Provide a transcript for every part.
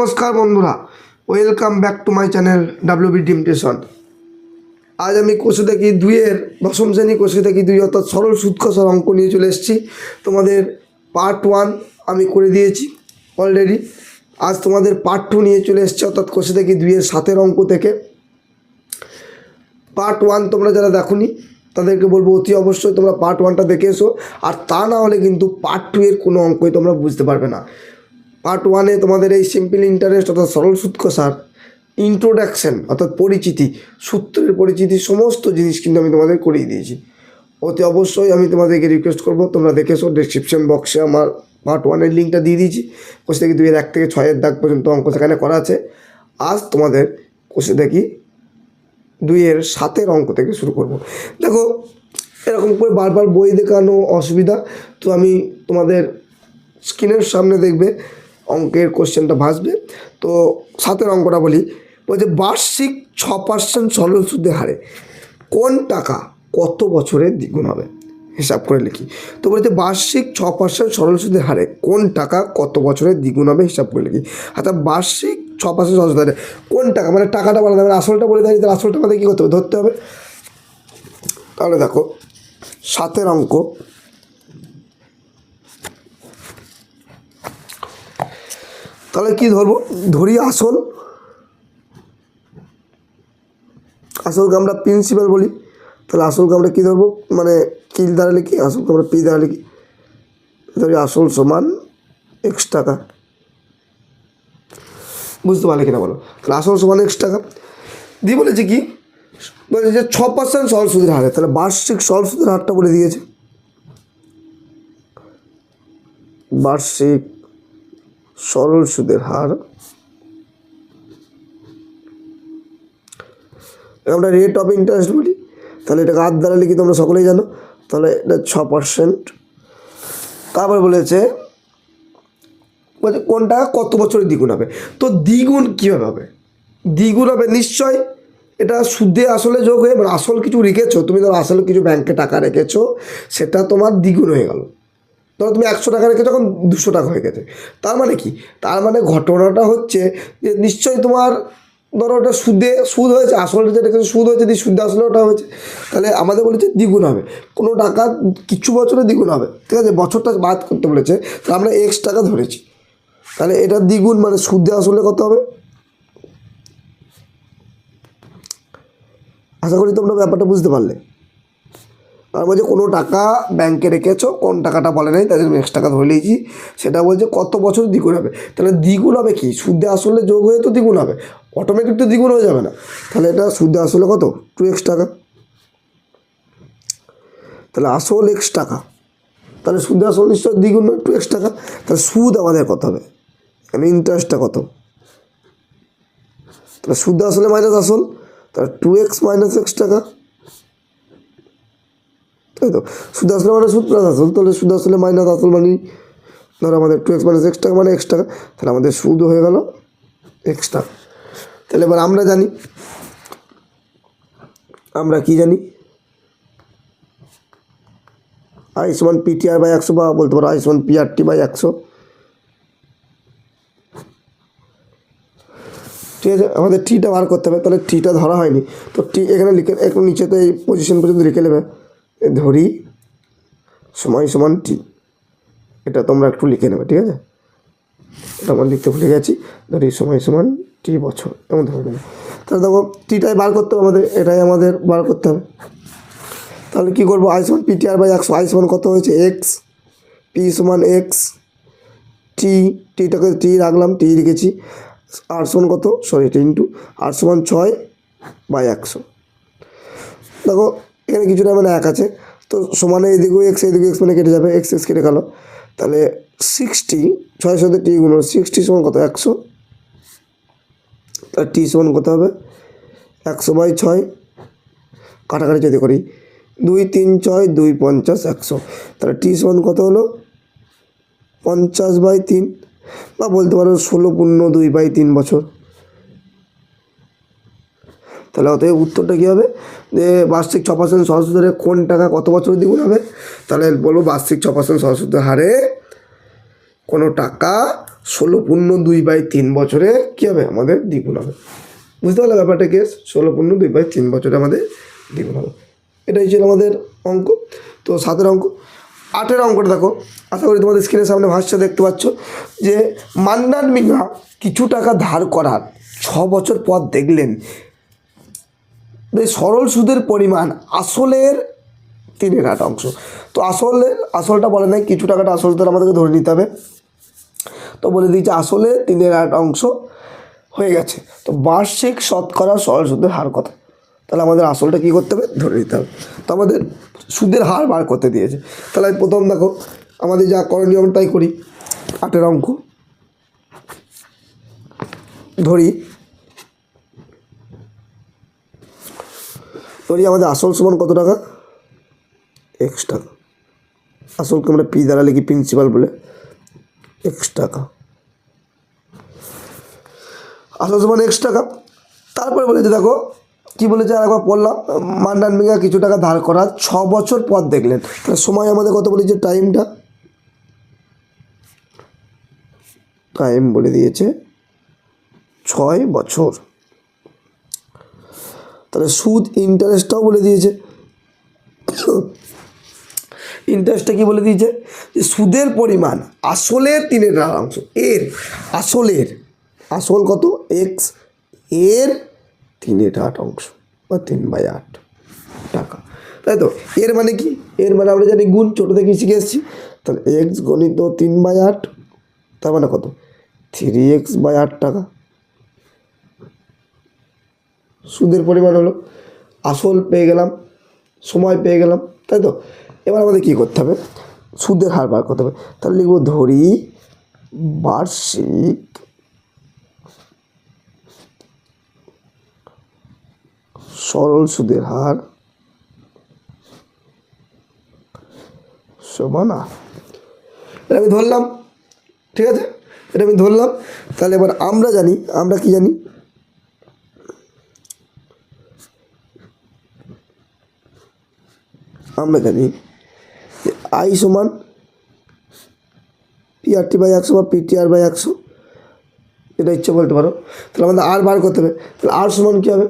নমস্কার বন্ধুরা, welcome back to my channel WB ডিম টিউশন। আজ আমি কোষে দেখি দুইয়ের দশম শ্রেণী কোষে দেখি দুই অর্থাৎ সরল সুদ কষার অঙ্ক নিয়ে চলে এসেছি। তোমাদের পার্ট 1 আমি করে দিয়েছি অলরেডি। আজ তোমাদের পার্ট 2 নিয়ে চলে এসেছি, অর্থাৎ কোষে দেখি দুইয়ের 7 অঙ্ক থেকে। পার্ট 1 তোমরা যারা দেখোনি তাদেরকে বলবো অতি অবশ্যই তোমরা পার্ট 1টা দেখে এসো, আর তা না হলে কিন্তু পার্ট 2 এর কোনো অঙ্কই তোমরা বুঝতে পারবে না। পার্ট 1-এ তোমাদের এই সিম্পল ইন্টারেস্ট অর্থাৎ সরল সুদ কষার ইন্ট্রোডাকশন অর্থাৎ পরিচিতি, সূত্রের পরিচিতি, সমস্ত জিনিস কিন্তু আমি তোমাদের করিয়ে দিয়েছি। অতি অবশ্যই আমি তোমাদেরকে রিকোয়েস্ট করবো তোমরা দেখে এসো। ডিসক্রিপশন বক্সে আমার পার্ট 1-এর লিঙ্কটা দিয়ে দিয়েছি। কোষে দেখি 2-এর 1 থেকে 6-এর দাগ পর্যন্ত অঙ্ক সেখানে করা আছে। আজ তোমাদের কোষে দেখি 2-এর 7-এর অঙ্ক থেকে শুরু করব। দেখো, এরকম করে বারবার বই দেখানো অসুবিধা, তো আমি তোমাদের স্ক্রিনের সামনে দেখবে অঙ্কের কোশ্চেনটা ভাসবে। তো 7-এর অঙ্কটা বলি, বলছে বার্ষিক 6% সরল সুদের হারে কোন টাকা কত বছরে দ্বিগুণ হবে? হিসাব করে লিখি। তো বলছে বার্ষিক 6% সরল সুদের হারে কোন টাকা কত বছরে দ্বিগুণ হবে, হিসাব করে লিখি। আচ্ছা, বার্ষিক 6% সরল সুদের হারে কোন টাকা, মানে টাকাটা বলে দেবে, আসলটা বলে দেয়, তাহলে আসলটা আমাদের কী করতে হবে, ধরতে হবে। তাহলে দেখো 7-এর অঙ্ক, তাহলে কি ধরবো, ধরি আসলকে আমরা প্রিন্সিপাল বলি। তাহলে আসলকে আমরা কী ধরবো, মানে কি দ্বারা লিখি, আসলকে আমরা পি দ্বারা লিখি। ধরি আসল সমান x টাকা, বুঝতে পারলে কিনা বলো। তাহলে আসল সমান x টাকা দিয়ে বলেছে কি, বলেছে যে 6% সরল সুদের হারে, তাহলে বার্ষিক সরল সুদের হারটা বলে দিয়েছে। বার্ষিক সরল সুদের হার আমরা রেট অফ ইন্টারেস্ট বলি। তাহলে এটাকে আর দ্বারা লিখি, তোমরা সকলেই জানো। তাহলে এটা 6%। তারপরে বলেছে কোন টাকা কত বছরে দ্বিগুণ হবে। তো দ্বিগুণ কীভাবে হবে, দ্বিগুণ হবে নিশ্চয় এটা সুদে আসলে যোগ হয়ে, মানে আসল কিছু রেখেছো তুমি, ধরো আসলে কিছু ব্যাংকে টাকা রেখেছো, সেটা তোমার দ্বিগুণ হয়ে গেল। ধরো তুমি 100 টাকা রেখেছো, এখন 200 টাকা হয়ে গেছে। তার মানে কি, তার মানে ঘটনাটা হচ্ছে যে নিশ্চয়ই তোমার ধরো ওটা সুদ হয়েছে, আসলে যেটা সুদ হয়েছে, যদি সুদে আসলে ওটা হয়েছে, তাহলে আমাদের বলেছে দ্বিগুণ হবে। কোনো টাকা কিছু বছরে দ্বিগুণ হবে, ঠিক আছে, বছরটা বাদ করতে বলেছে, তাহলে আমরা x টাকা ধরেছি। তাহলে এটা দ্বিগুণ মানে সুদে আসলে কত হবে। আশা করি তোমরা ব্যাপারটা বুঝতে পারলে। তার বলছে কোনো টাকা ব্যাংকে রেখেছো, কোন টাকাটা বলে নাই, তাই জন্য x টাকা ধরে নিয়েছি। সেটা বলছে কত বছর দ্বিগুণ হবে। তাহলে দ্বিগুণ হবে কি, সুদে আসলে যোগ হয়ে তো দ্বিগুণ হবে, অটোমেটিক তো দ্বিগুণ হয়ে যাবে না। তাহলে এটা সুদে আসলে কত, 2x টাকা। তাহলে আসল x টাকা, তাহলে সুদে আসল নিশ্চয় দ্বিগুণ 2x টাকা। তাহলে সুদ আমাদের কত হবে, মানে ইন্টারেস্টটা কত। তাহলে সুদে আসলে মাইনাস আসল, তাহলে 2x মাইনাস x টাকা, তাই তো। সুদ আসলে মানে সুদ প্লাস আসল, তাহলে সুদ আসলে মাইনাস আসল মানে ধরো আমাদের 2x মাইনাস x টাকা মানে x টাকা। তাহলে আমাদের সুদ হয়ে গেল x টাকা। তাহলে এবার আমরা জানি, আমরা কি জানি, I সমান PTR/100, বা বলতে পারো I সমান PRT/100, ঠিক আছে। আমাদের টিটা বার করতে হবে, তাহলে টিটা ধরা হয়নি, তো টি এখানে লিখে একটু নিচেতে এই পজিশন পর্যন্ত লিখে নেবে। ধরি সময় সমান টি, এটা তোমরা একটু লিখে নেবে, ঠিক আছে। এটা আমার লিখতে ভুলে গেছি। ধরি সময় সমান টি বছর, এমন ধরে নেবে। তাহলে দেখো টিটাই বার করতে হবে আমাদের, এটাই আমাদের বার করতে হবে। তাহলে কী করবো, I সমান PTR/100, I সমান কত হয়েছে x, P সমান x, টিটাকে টি রাখলাম, টি রেখেছি। আর সমান কত, সরি এটা ইন্টু, আর সমান 6/100। দেখো এখানে কিছুটা মানে 1 আছে, তো সমানে এদিকেও x, এদিকে x মানে কেটে যাবে, x কেটে গেল। তাহলে 60, 6 সাথে টি গুণ 60 সমান কত, 100। তাহলে টি সমান কত হবে, 100/6, কাটাকাটি যদি করি 2 3 6 2 50 100। তাহলে টি সমান কত হলো, 50/3, বা বলতে পারো 16×2/3 বছর। তাহলে অতএব উত্তরটা কী হবে, যে বার্ষিক 6% সরল সুদের হারে কোন টাকা কত বছর দ্বিগুণ হবে। তাহলে বলবো বার্ষিক 6% সরল সুদের হারে কোনো টাকা 16/2/3 বছরে কী হবে আমাদের দ্বিগুণ হবে। বুঝতে পারলে ব্যাপারটা কেস? 16/2/3 বছরে আমাদের দ্বিগুণ হবে। এটাই ছিল আমাদের অঙ্ক। তো 7 অঙ্ক। 8 অঙ্কটা দেখো, আশা করি তোমাদের স্ক্রিনের সামনে ভাষ্য দেখতে পাচ্ছ যে মান্নান মিয়া কিছু টাকা ধার করার 6 বছর পর দেখলেন সরল সুদের পরিমাণ আসলের 3/8 অংশ। তো আসলটা বলে নাই, কিছু টাকাটা আসল তো আমাদেরকে ধরে নিতে হবে। তো বলে দিয়েছে আসলে 3/8 অংশ হয়ে গেছে। তো বার্ষিক শতকরা সরল সুদের হার কত? তাহলে আমাদের আসলটা কী করতে হবে? ধরে নিতে হবে। তো আমাদের সুদের হার বার করতে দিয়েছে। তাহলে প্রথম দেখো আমাদের যা করণীয় তাই করি। 8 অঙ্ক ধরি আমাদের আসল সমান কত টাকা? x টাকা। আসলকে আমরা পি দ্বারা লিখি, প্রিন্সিপাল বলে, x টাকা। আসল সমান x টাকা। তারপরে বলেছে দেখো কি বলেছে, আর একবার পড়লাম, মান্নান মিয়া কিছু টাকা ধার করার 6 বছর পর দেখলেন। তাহলে সময় আমাদের কত বলেছে? টাইম বলে দিয়েছে 6 বছর। তাহলে সুদ ইন্টারেস্টটাও বলে দিয়েছে। ইন্টারেস্টটা কি বলে দিয়েছে? যে সুদের পরিমাণ আসলের 3/8 অংশ। আসল কত? x, এর 3/8 অংশ বা 3/8 টাকা, তাই তো? এর মানে কি? এর মানে আমরা জানি গুণ, ছোটো থেকে শিখে এসেছি। তাহলে x গণিত 3/8, তার মানে কত? 3x/8 টাকা সুদের পরিমাণ হলো। আসল পেয়ে গেলাম, সময় পেয়ে গেলাম, তাই তো? এবার আমাদের কী করতে হবে? সুদের হার বার করতে হবে। তাহলে লিখব ধরি বার্ষিক সরল সুদের হার সমান এটা আমি ধরলাম, ঠিক আছে? এটা আমি ধরলাম। তাহলে এবার আমরা কি জানি? আমরা জানি যে আই সমান PRT/100 বা PTR/100, এটা ইচ্ছে বলতে পারো। তাহলে আমাদের আর বার করতে হবে। তাহলে আর সমান কী হবে?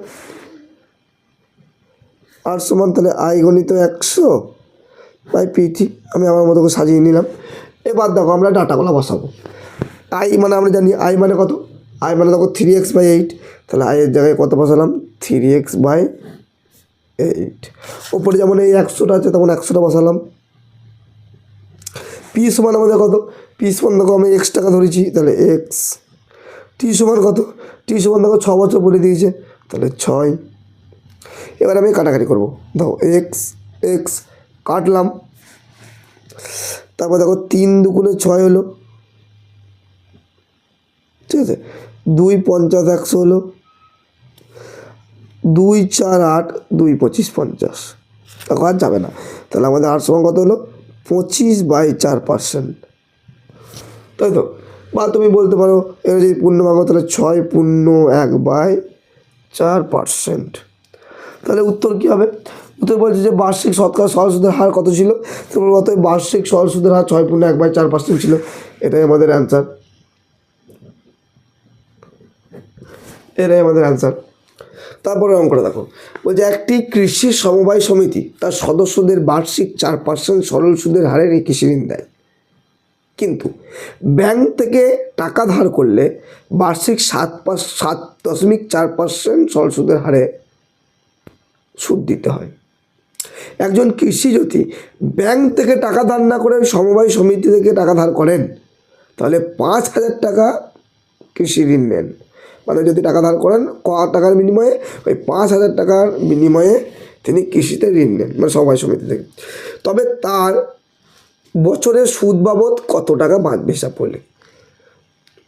আর সমান তাহলে আই গণিত 100/PT। আমি আমার মতো করে সাজিয়ে নিলাম। এবার দেখো আমরা ডাটাগুলো বসাবো। আই মানে আমরা জানি আই মানে কত? আই মানে দেখো 3x/8। তাহলে আইয়ের জায়গায় কত বসালাম? 3x/8। ওপরে যেমন এই 100টা আছে তখন 100টা বসালাম। পি সমান আমাদের কত? পি সমান দেখো আমি x টাকা ধরেছি, তাহলে x। টি সমান কত? টি সমান দেখো 6 বছর বলে দিয়েছে, তাহলে 6। এবার আমি কাটাকাটি করবো। দেখো x কাটলাম, তারপর দেখো 3 দুগুণে 6 হলো, ঠিক আছে? 2 50 100 হলো, 2 4 8 2 25 50। দেখো আর যাবে না। তাহলে আমাদের আর সমান কত হলো? 25/4%, তাই তো? বা তুমি বলতে পারো এবার যদি পূর্ণভাগ তাহলে 6.1/4%। তাহলে উত্তর কী হবে? উত্তর বলছে যে বার্ষিক শতকরা সরল সুদের হার কত ছিল? তোমার কত? বার্ষিক সরল সুদের হার 6.1/4% ছিল। এটাই আমাদের অ্যান্সার। তারপরে অঙ্কটা দেখো, বলছে একটি কৃষি সমবায় সমিতি তার সদস্যদের বার্ষিক 4% সরল সুদের হারে কৃষি ঋণ দেয়, কিন্তু ব্যাংক থেকে টাকা ধার করলে বার্ষিক 7.4% সরল সুদের হারে সুদ দিতে হয়। একজন কৃষি যদি ব্যাংক থেকে টাকা ধার না করে সমবায় সমিতি থেকে টাকা ধার করেন, তাহলে 5,000 টাকা কৃষি ঋণ নেন। মানে যদি টাকা ধার করেন টাকার বিনিময়ে, ওই 5,000 টাকার বিনিময়ে তিনি কৃষিতে ঋণ নেন, মানে সমবায় সমিতি থেকে। তবে তার বছরে সুদ বাবদ কত টাকা বাঁধবে হিসাব করলে?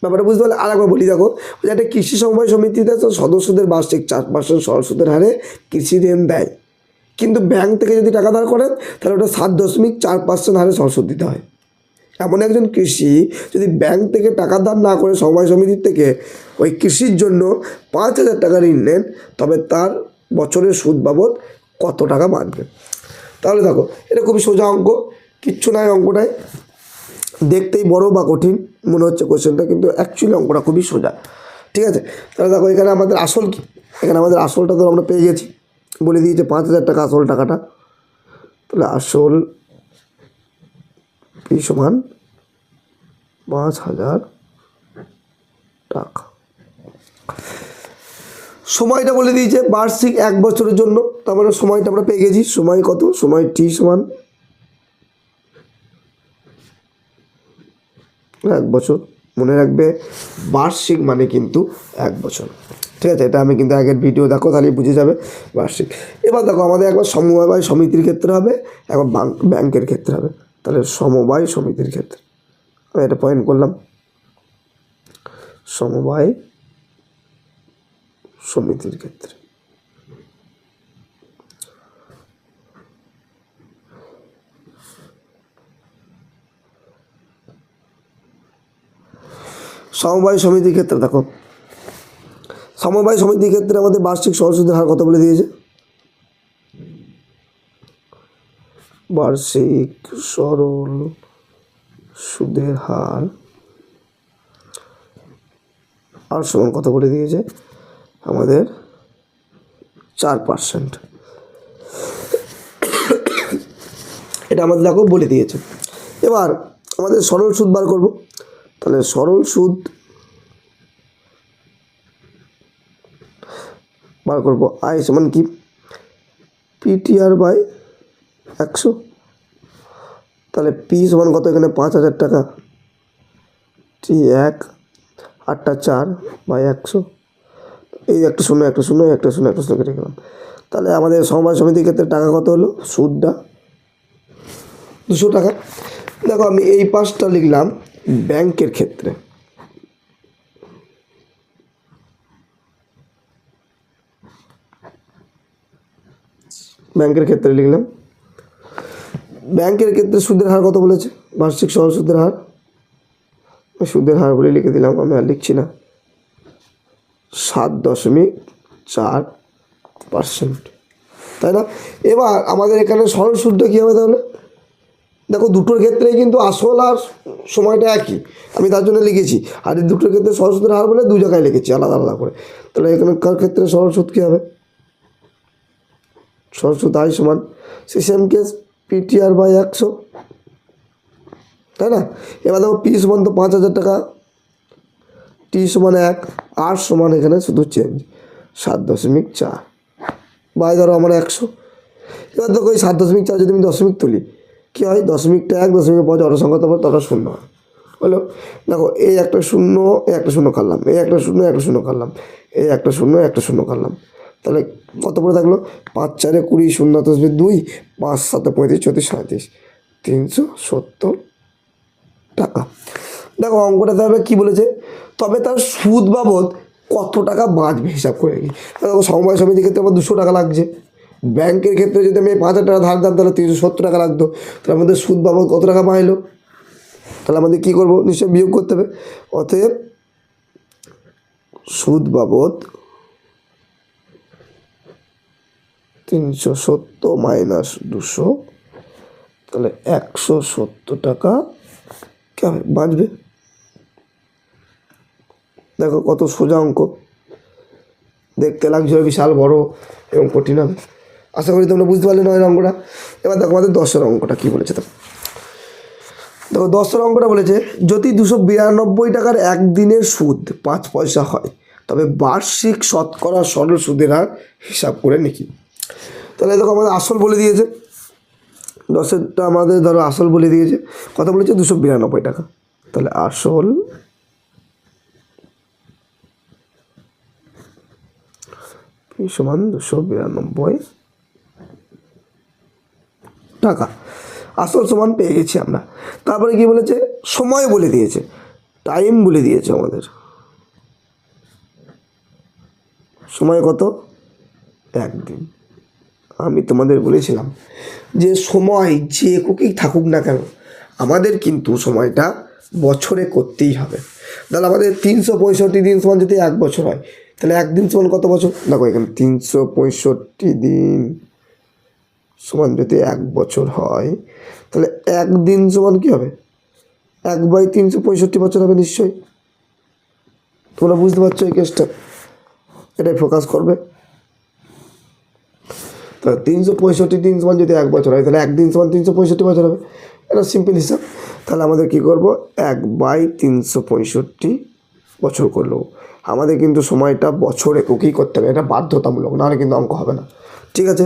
ব্যাপারটা বুঝতে পারলে আরেকবার বলি। দেখো একটা কৃষি সমবায় সমিতিতে তো সদস্যদের বার্ষিক 4% সরল সুদের হারে কৃষি ঋণ দেয়, কিন্তু ব্যাংক থেকে যদি টাকা ধার করেন তাহলে ওটা 7.4% হারে সরল সুদ দিতে হয়। এমন একজন কৃষি যদি ব্যাংক থেকে টাকা ধার না করে সমবায় সমিতির থেকে ওই কৃষির জন্য 5,000 টাকা ঋণ নেন, তবে তার বছরের সুদ বাবদ কত টাকা বাঁধবে? তাহলে দেখো এটা খুবই সোজা অঙ্ক, কিচ্ছু নাই অঙ্কটায়। দেখতেই বড় বা কঠিন মনে হচ্ছে কোশ্চেনটা, কিন্তু অ্যাকচুয়ালি অঙ্কটা খুবই সোজা। ঠিক আছে, তাহলে দেখো এখানে আমাদের আসল কি, এখানে আমাদের আসলটা তো আমরা পেয়ে গেছি, বলে দিয়েছে 5,000 টাকা আসল টাকাটা। তাহলে আসল পি সমান 5,000 টাকা। সময়টা বলে দিয়েছে বার্ষিক 1 বছরের জন্য, তার মানে সময়টা আমরা পেয়ে গেছি। সময় কত? সময় টি সমান 1 বছর। মনে রাখবে বার্ষিক মানে কিন্তু 1 বছর। ঠিক আছে, এটা আমি কিন্তু আগের ভিডিও দেখো তাহলেই বুঝে যাবে বার্ষিক। এবার দেখো আমাদের একবার সমবায় সমিতির ক্ষেত্রে হবে, একবার ব্যাংকের ক্ষেত্রে হবে। তাহলে সমবায় সমিতির ক্ষেত্রে আমি এটা পয়েন্ট করলাম, সমবায় সমিতির ক্ষেত্রে। সমবায় সমিতির ক্ষেত্রে দেখো, সমবায় সমিতির ক্ষেত্রে আমাদের বার্ষিক সরল সুদের হার কত বলে দিয়েছে? বার্ষিক সরল সুদের হার আর সমান কত বলে দিয়েছে আমাদের? 4%। এটা আমাদের দেখো বলে দিয়েছে। এবার আমাদের সরল সুদ বার করব। তাহলে সরল সুদ বার করবো, আই সমান কি? PTR by 100। তাহলে পি সমান কত এখানে? 5,000 টাকা। টি 1 8টা 4 বাই 100। এই একটা শূন্য একটা শূন্য একটা শূন্য একটা শূন্য কেটে গেলাম। তাহলে আমাদের সমবায় সমিতির ক্ষেত্রে টাকা কত হলো? সুদটা 200 টাকা। দেখো আমি এই পাশটা লিখলাম ব্যাংকের ক্ষেত্রে। ব্যাংকের ক্ষেত্রে লিখলাম, ব্যাংকের ক্ষেত্রে সুদের হার কত বলেছে? বার্ষিক সরল সুদের হার, সুদের হার বলে লিখে দিলাম, আমি আর লিখছি না, 7.4%, তাই না? এবার আমাদের এখানে সরল সুদটা কী হবে তাহলে? দেখো দুটোর ক্ষেত্রেই কিন্তু আসল আর সময়টা একই, আমি তার জন্য লিখেছি। আর এই দুটোর ক্ষেত্রে সরল সুদের হার বলে 2 জায়গায় লিখেছি আলাদা আলাদা করে। তাহলে এখানকার ক্ষেত্রে সরল সুদ কী হবে? সরল সুদ আই সমান সেম কেস পিটিআর বাই 100, তাই না? এবার দেখো পি সমান তো 5,000 টাকা, টি সমান 1, আর সমান এখানে শুধু চেঞ্জ 7.4 বাই ধরো আমার 100। এবার দেখো এই 7.4 যদি আমি দশমিক তুলি কী হয়? দশমিকটা 1, দশমিকের পর যত সংখ্যা তখন তত শূন্য হয়, হলো। দেখো এই একটা শূন্য, এই একটা শূন্য কাটলাম, এই একটা শূন্য একটা শূন্য কাটলাম, এই একটা শূন্য একটা শূন্য কাটলাম। তাহলে কত পড়ে থাকলো? 5 4 20, 0 দশমিক 2, 5 7 35 34 37, 370 টাকা। দেখো অঙ্কটা তাহলে কী বলেছে? তবে তার সুদ বাবদ কত টাকা বাঁচবে হিসাব করে নিই। দেখো সমবায় সমিতির ক্ষেত্রে আমার 200 টাকা লাগছে, ব্যাংকের ক্ষেত্রে যদি আমি 5,000 টাকা ধার দাম তাহলে 370 টাকা লাগতো। তাহলে আমাদের সুদ বাবদ কত টাকা বাঁচলো? তাহলে আমাদের কী করবো? নিশ্চয়ই বিয়োগ করতে হবে। অতএব সুদ বাবদ 370 মাইনাস 200, তাহলে 170 টাকা কেমন বাঁচবে। দেখো কত সোজা অঙ্ক, দেখতে লাগছে বিশাল বড় এবং কঠিন হবে। আশা করি তোমরা বুঝতে পারলে নয় অঙ্কটা। এবার দেখো আমাদের 10-এর অঙ্কটা কী বলেছে। দেখো 10-এর অঙ্কটা বলেছে যদি 292 টাকার একদিনের সুদ 5 পয়সা হয় তবে বার্ষিক শতকরা সরল সুদের হার হিসাব করে নিকি। তাহলে দেখো আমাদের আসল বলে দিয়েছে, 10-এরটা আমাদের ধরো আসল বলে দিয়েছে, কত বলেছে? 292 টাকা। তাহলে আসল সমান 292 টাকা। আসল সমান পেয়ে গেছি আমরা। তারপরে কি বলেছে? সময় বলে দিয়েছে, টাইম বলে দিয়েছে আমাদের। সময় কত? 1 দিন। আমি তোমাদের বলেছিলাম যে সময় যে এককেই থাকুক না কেন আমাদের কিন্তু সময়টা বছরে করতেই হবে। তাহলে আমাদের 365 দিন সমান যদি 1 বছর হয় তাহলে 1 দিন সমান কত বছর? দেখো এখানে 365 দিন সমান যদি 1 বছর হয় তাহলে 1 দিন সমান কী হবে? 1/365 হবে নিশ্চয়ই। তোমরা বুঝতে পারছো এই কেসটা, এটাই ফোকাস করবে। তাহলে 365 দিন সমান যদি 1 বছর হয়, তাহলে একদিন সমান 365 হবে। এটা সিম্পল হিসাব। তাহলে আমাদের কী করবো, 1/365 করলো। আমাদের কিন্তু সময়টা বছর এককই করতে হবে, এটা বাধ্যতামূলক, নাহলে কিন্তু অঙ্ক হবে না। ঠিক আছে,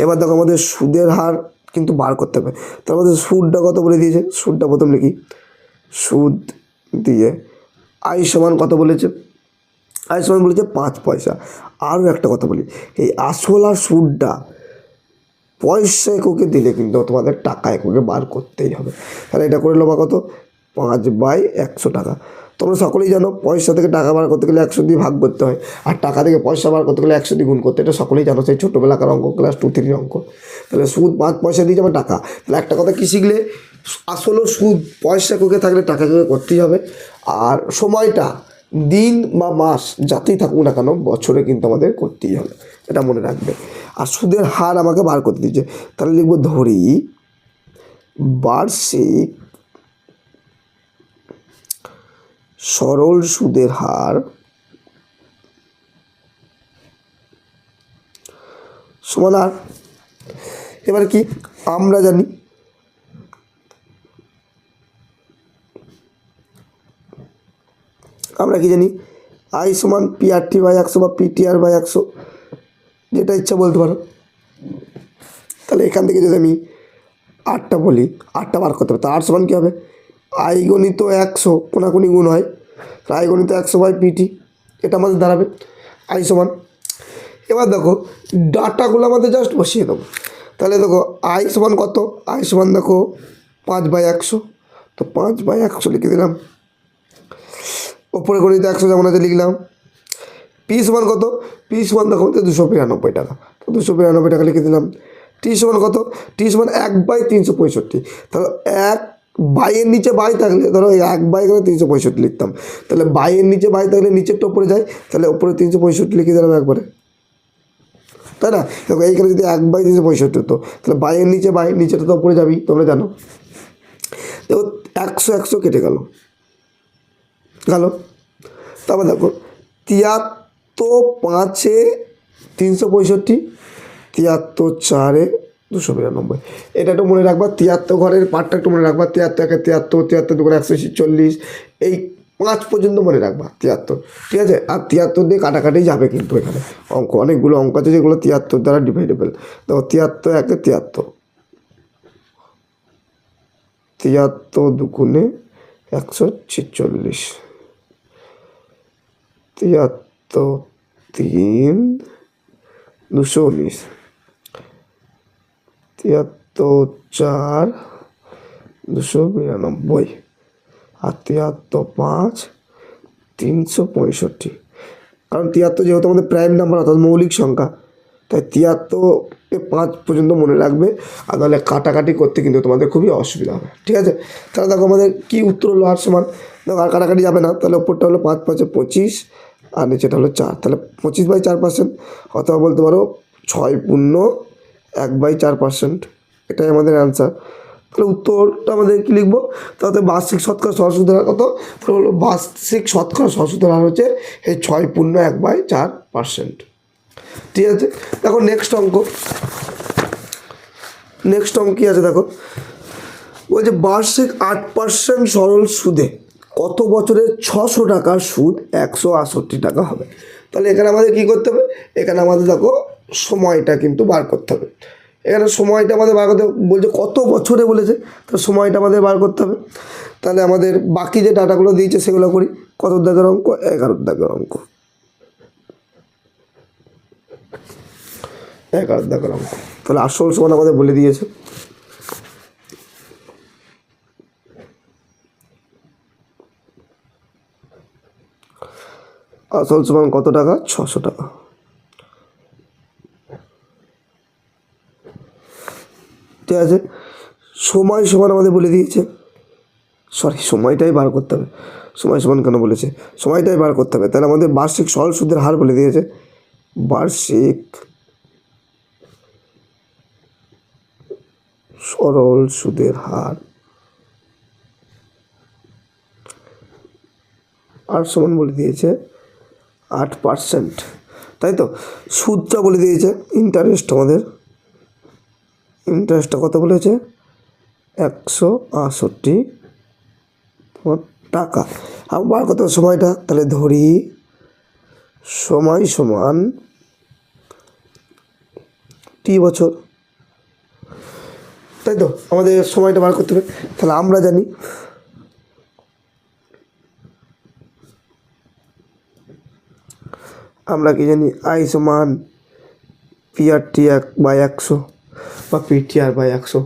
এবার দেখো আমাদের সুদের হার কিন্তু বার করতে হবে। তার আমাদের সুদটা কত বলে দিয়েছে, সুদটা প্রথম লিখি। সুদ দিয়ে আই সমান কত বলেছে, আই সমান বলেছে 5 পয়সা। আরও একটা কথা বলি, এই আসল আর সুদটা পয়সা এককে দিলে কিন্তু তোমাদের টাকা এককে বার করতেই হবে। তাহলে এটা করে নেবা কত, 5/100 টাকা। তোমরা সকলেই জানো পয়সা থেকে টাকা বার করতে গেলে 100 দিয়ে ভাগ করতে হয়, আর টাকা থেকে পয়সা বার করতে গেলে 100 দিয়ে গুণ করতে, এটা সকলেই জানো, সেই ছোটোবেলাকার অঙ্ক, ক্লাস 2-3 অঙ্ক। তাহলে সুদ 5 পয়সা দিয়ে যাবে টাকা। তাহলে একটা কথা কী শিখলে, আসলে সুদ পয়সা এককে থাকলে টাকা এককে করতেই হবে। আর সময়টা দিন বা মাস যাতেই থাকুক না কেন, বছরে কিন্তু আমাদের করতেই হবে, এটা মনে রাখবে। আর সুদের হার আমাকে বার করতে দিচ্ছে, তাহলে লিখব ধরি বার্ষিক সরল সুদের হার সমান আর, এবার কি আমরা জানি আই সমান PRT/100 বা PTR/100, যেটা ইচ্ছা বলতে পারো। তাহলে এখান থেকে যদি আমি 8টা বলি, 8টা বার করতে হবে, তা 8 সমান কী হবে, আই গণিত 100, কোনাকুনি গুণ হয়, আই গণিত 100/PT, এটা আমাদের দাঁড়াবে আই সমান। এবার দেখো ডাটাগুলো আমাদের জাস্ট বসিয়ে দেবো। তাহলে দেখো আই সমান কত, আই সমান দেখো 5/100, তো 5/100 লিখে দিলাম। ওপরে গণিত 100 যেমন আছে লিখলাম। পি সমান কত, পি সমান দেখো 292 টাকা, তো 292 টাকা লিখে দিলাম। টি সমান কত, টি সমান 1/365। তাহলে 1 বাইয়ের নিচে বাই থাকলে ধরো 1/365 লিখতাম, তাহলে বাইয়ের নিচে বাই থাকলে নিচেরটা উপরে যায়, তাহলে উপরে 365 লিখে দিলাম একবারে, তাই না। দেখো এইখানে যদি 1/365 হতো, তাহলে বাইয়ের নিচে বাই, নিচেটা তো উপরে যাবি, তোমরা জানো। দেখো 100 কেটে গেল। তারপর দেখো 73/5 365, 73/4 এটা একটু মনে রাখবা। 73 ঘরের পার্টটা একটু মনে রাখবা, 73 × 73, 73 × 140, এই 5 পর্যন্ত মনে রাখবা 73, ঠিক আছে। আর 73 দিয়ে কাটাকাটি যাবে, কিন্তু এখানে অঙ্ক অনেকগুলো অঙ্ক আছে যেগুলো 73 দ্বারা ডিভাইডেবল। দেখো 73 × 73, 73 2 × 146, 73 3 219, 73 4 292, আর 73 5 365। কারণ 73 যেহেতু আমাদের প্রাইম নাম্বার অর্থাৎ মৌলিক সংখ্যা, তাই 73 5 পর্যন্ত মনে রাখবে। আর তাহলে কাটাকাটি করতে কিন্তু তোমাদের খুবই অসুবিধা হবে, ঠিক আছে। তাহলে দেখো আমাদের কী উত্তর হলো, আর সমান দেখো আর কাটাকাটি যাবে না, তাহলে উপরটা হলো 5 5 25, আর নিচেটা হলো 4, তাহলে 25/4%, অথবা বলতে পারো 6/1/4%, এটাই আমাদের অ্যান্সার। তাহলে উত্তরটা আমাদের কী লিখবো, তাহলে বার্ষিক শতকরা সরল সুদের হার কত, তাহলে হলো বার্ষিক শতকরা সরল সুদের হার হচ্ছে এই 6/1/4%, ঠিক আছে। দেখো নেক্সট অঙ্ক কী আছে দেখো, বলছে বার্ষিক 8% সরল সুদে কত বছরে 600 টাকার সুদ 168 টাকা হবে। তাহলে এখানে আমাদের কী করতে হবে, এখানে আমাদের দেখো সময়টা কিন্তু বার করতে হবে। এখানে সময়টা আমাদের বার করতে বলছে কত বছরে বলেছে, তো সময়টা আমাদের বার করতে হবে। তাহলে আমাদের বাকি যে ডাটাগুলো দিয়েছে সেগুলো করি। কত দাগের অঙ্ক, 11 দাগের অঙ্ক, 11 দাগের অঙ্ক। তাহলে আসল সমান আমাদের বলে দিয়েছে। আসল সমান কত টাকা, 600 টাকা, ঠিক আছে। সময় সমান আমাদের বলে দিয়েছে, সময়টাই বার করতে হবে। সময় সমান কেন বলেছে, সময়টাই বার করতে হবে। তাহলে আমাদের বার্ষিক সরল সুদের হার বলে দিয়েছে, বার্ষিক সরল সুদের হার আর সমান বলে দিয়েছে 8%, তাই তো। সুদটা বলে দিয়েছে ইন্টারেস্ট, আমাদের ইন্টারেস্টটা কত বলেছে 168 তোমার টাকা। আবার কত সময়টা, তাহলে ধরি সময় সমান টি বছর, তাই তো। আমাদের সময়টা বার করতে হবে। তাহলে আমরা জানি আমরা কি জানি আই সমান PRT 1/100 বা PTR/100,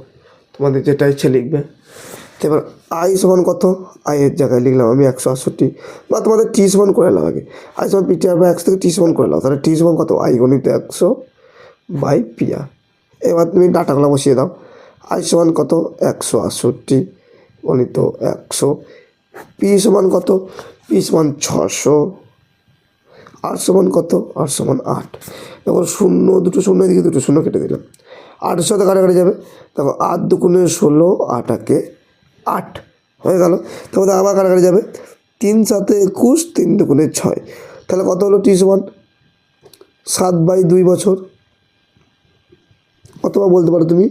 তোমাদের যেটা ইচ্ছে লিখবে। তো এবার আই সমান কত, আয়ের জায়গায় লিখলাম আমি 168, বা তোমাদের টি সমান করে নাও আগে। আই সমান PTR/100 থেকে টি সমান করে নাও, তাহলে টি সমান কত, আই গণিত 100/PR। এবার তুমি ডাটাগুলো বসিয়ে দাও। আই সমান কত 168 গণিত 100, পি সমান কত, পি সমান 600, আর সমান কত, আর সমান 8। দেখো শূন্য, দুটো শূন্য এদিকে দুটো শূন্য কেটে দিলাম, 8-এর সাথে কাটাকাটি যাবে। দেখো 8 দুগুণে 16, 8 একে 8 হয়ে গেল। তারপরে আবার কাটাকাটি যাবে, 3 7 21, 3 দুগুণে 6, তাহলে কত হলো, টি সমান 7/2 বছর, অথবা বলতে পারো তুমি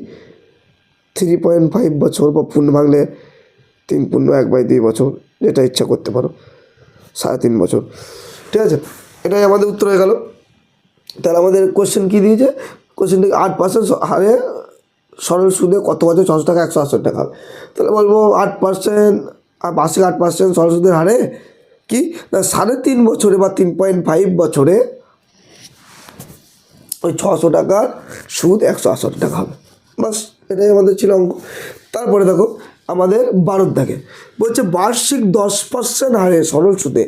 3.5 বছর, বা পূর্ণ ভাঙলে 3.1/2 বছর, যেটা ইচ্ছা করতে পারো, 3.5 বছর। ঠিক আছে, এটাই আমাদের উত্তর হয়ে গেল। তাহলে আমাদের কোশ্চেন কী দিয়েছে, কোশ্চেনটি 8% হারে সরল সুদে কত বছর 600 টাকা 168 টাকা হবে। তাহলে বলবো 8% আর বার্ষিক 8% সরল সুদের হারে কি না 3.5 বছরে বা 3.5 বছরে ওই 600 টাকার সুদ 168 টাকা হবে। বাস, এটাই আমাদের ছিল অঙ্ক। তারপরে দেখো আমাদের 12 দাগে বলছে বার্ষিক 10% হারে সরল সুদে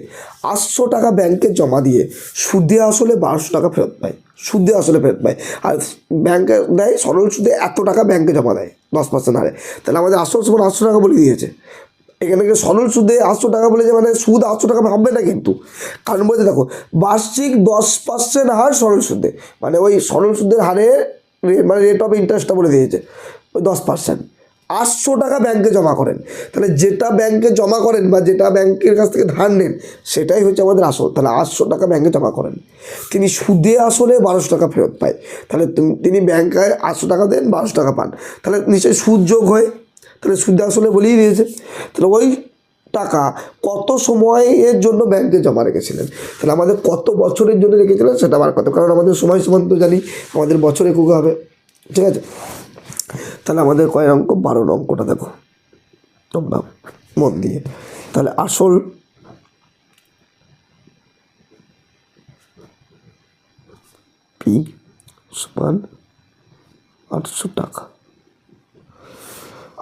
800 টাকা ব্যাংকে জমা দিয়ে সুদে আসলে 1200 টাকা ফেরত পায়, সুদে আসলে ফেরত পায়। আর ব্যাংকে দেয় সরল সুদে এত টাকা ব্যাংকে জমা দেয় 10% হারে। তাহলে আমাদের আসল সমান 800 টাকা বলে দিয়েছে। এখানে সরল সুদে 800 টাকা বলেছে, মানে সুদ 800 টাকা ভাববে না কিন্তু, কারণ বলতে দেখো বার্ষিক 10% হার সরল সুদে, মানে ওই সরল সুদের হারে মানে রেট অফ ইন্টারেস্টটা বলে দিয়েছে ওই 10%। 800 টাকা ব্যাংকে জমা করেন, তাহলে যেটা ব্যাংকে জমা করেন বা যেটা ব্যাংকের কাছ থেকে ধার নেন সেটাই হচ্ছে আমাদের আসল। তাহলে 800 টাকা ব্যাংকে জমা করেন, তিনি সুদে আসলে 1200 টাকা ফেরত পায়। তাহলে তিনি ব্যাংকে 800 টাকা দেন, 1200 টাকা পান, তাহলে নিশ্চয়ই সুদ যোগ হয়, তাহলে সুদে আসলে বলেই দিয়েছে। তাহলে ওই টাকা কত সময়ের জন্য ব্যাংকে জমা রেখেছিলেন, তাহলে আমাদের কত বছরের জন্য রেখেছিলেন সেটা বার করতে, কারণ আমাদের সময় সমান তো জানি আমাদের বছরে একক হবে। ঠিক আছে, তাহলে আমাদের কয় অঙ্ক, 12 অঙ্কটা দেখো তোমরা মন দিয়ে। তাহলে আসল পি সমান 800 টাকা,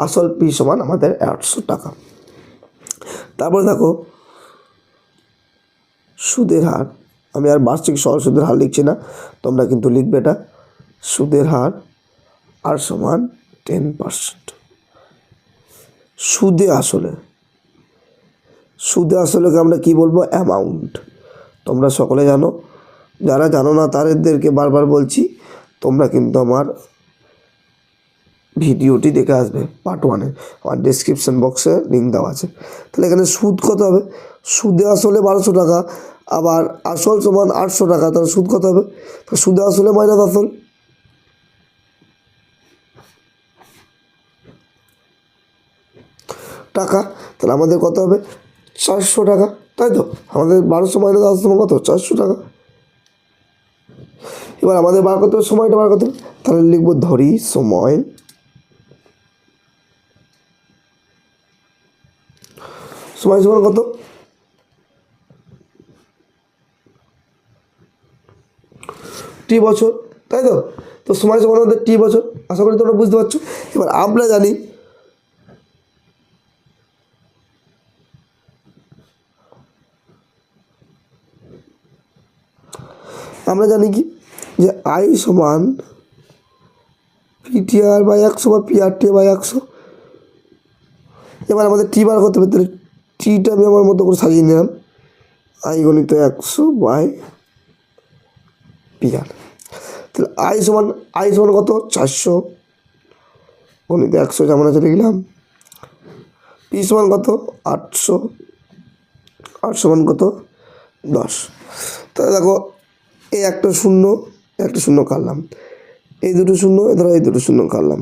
আসল পি সমান আমাদের 800 টাকা। তারপরে দেখো সুদের হার, আমি আর বার্ষিক সরল সুদের হার লিখছি না, তোমরা কিন্তু লিখবে এটা, সুদের হার আর সমান 10%। সুদে আসলে, সুদে আসলেকে আমরা কি বলবো, অ্যামাউন্ট। তোমরা সকলে জানো, যারা জানো না তাদেরকে বারবার বলছি, তোমরা কিন্তু আমার ভিডিওটি দেখে আসবে পার্ট 1-এ, আমার ডেসক্রিপশন বক্সে লিঙ্ক দেওয়া আছে। তাহলে এখানে সুদ কত হবে, সুদে আসলে 1200 টাকা, আবার আসল সমান 800 টাকা, তাহলে সুদ কত হবে, তো সুদে আসলে মাইনাস আসল, টাকা, তাহলে আমাদের কত হবে 400 টাকা, তাই তো। আমাদের 1200 মাইনাস 800 কত, 400 টাকা। এবার আমাদের বার করতে হবে সময়টা বার করতে হবে, তাহলে লিখবো ধরি সময় সময় সমান কত, টি বছর, তাই তো। তো সময় সমান আমাদের টি বছর, আশা করি তোমরা বুঝতে পারছো। এবার আমরা জানি কি যে আই সমান PTR/100 বা PRT/100। এবার আমাদের টি বার করতে হবে, তাহলে টিটা আমি আমার মতো করে সাজিয়ে নিলাম, আই গণিত 100/PR। তাহলে আই সমান কত 400 গণিত 100 যেমন আছে লিখলাম, পি সমান কত 800 8 সমান কত 10। তাহলে দেখো এই একটা শূন্য কাটলাম, এই দুটো শূন্য ধরো এই দুটো শূন্য কাটলাম,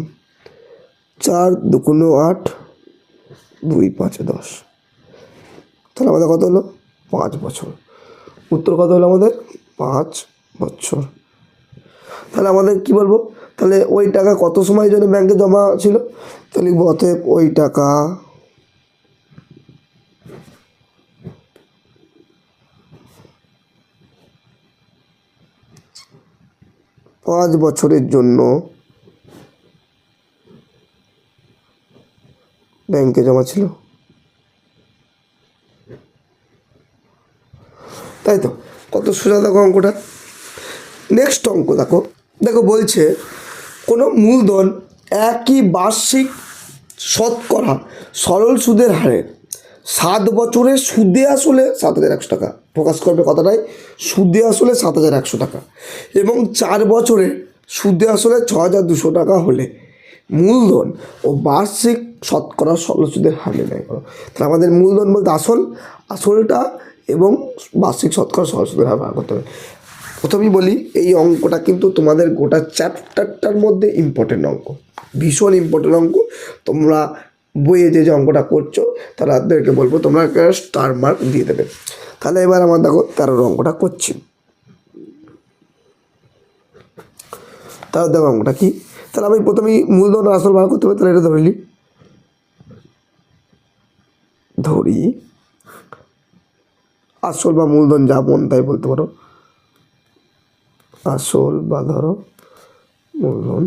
4 2 8 2 5 10। তাহলে আমাদের কত হলো 5 বছর। উত্তর কত হলো আমাদের 5 বছর। তাহলে আমাদের কি বলবো, তাহলে ওই টাকা কত সময়ের জন্য ব্যাংকে জমা ছিল, তাহলে লিখবো অতএব ওই টাকা 5 বছরের জন্য ব্যাংকে জমা ছিল। তাই তো, কত সোজা দেখো অঙ্কটা। নেক্সট অঙ্ক দেখো, বলছে কোনো মূলধন একই বার্ষিক শতকরা সরল সুদের হারে 7 বছরে সুদে আসলে 7,100 টাকা, ফোকাস করবে কথাটাই, সুদে আসলে 7,100 টাকা এবং 4 বছরে সুদে আসলে 6,200 টাকা হলে মূলধন ও বার্ষিক শতকরা সরল সুদের হার নির্ণয় করো। তাহলে আমাদের মূলধন বলতে আসলটা এবং বার্ষিক শতকরা সরল সুদের হার বার করতে হবে। প্রথমেই বলি এই অঙ্কটা কিন্তু তোমাদের গোটা চ্যাপ্টারটার মধ্যে ইম্পর্টেন্ট অঙ্ক, ভীষণ ইম্পর্টেন্ট অঙ্ক। তোমরা বইয়ে যে অঙ্কটা করছো তাদেরকে বলবো তোমরা একটা স্টার মার্ক দিয়ে দেবে। তাহলে এবার আমার দেখো 13 অঙ্কটা করছি। তাহলে দেখো অঙ্কটা কি, তাহলে আমি প্রথমেই মূলধন আসল বার করতে হবে। তাহলে এটা ধরি আসল বা মূলধন যা মন তাই বলতে পারো, আসল বা ধরো মূলধন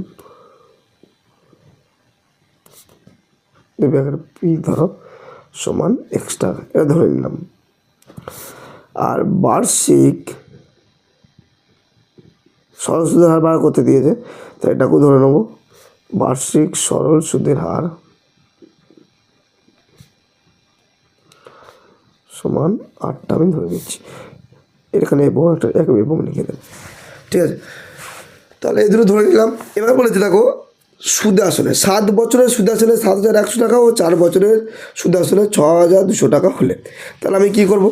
পি ধরো সমান এক্সট্রা, এটা ধরে নিলাম। আর বার্ষিক সরল সুদের হার বার করতে দিয়েছে, তো এটাকেও ধরে নেব বার্ষিক সরল সুদের হার সমান 8টা আমি ধরে দিচ্ছি, এখানে এবং একটা এবং লিখে দেব, ঠিক আছে। তাহলে এই দুটো ধরে নিলাম। এবার বলেছে দেখো সুদে আসলে 7 বছরের সুদে আসলে 7,100 টাকা ও 4 বছরের সুদে আসলে 6,200 টাকা হলে, তাহলে আমি কি করব,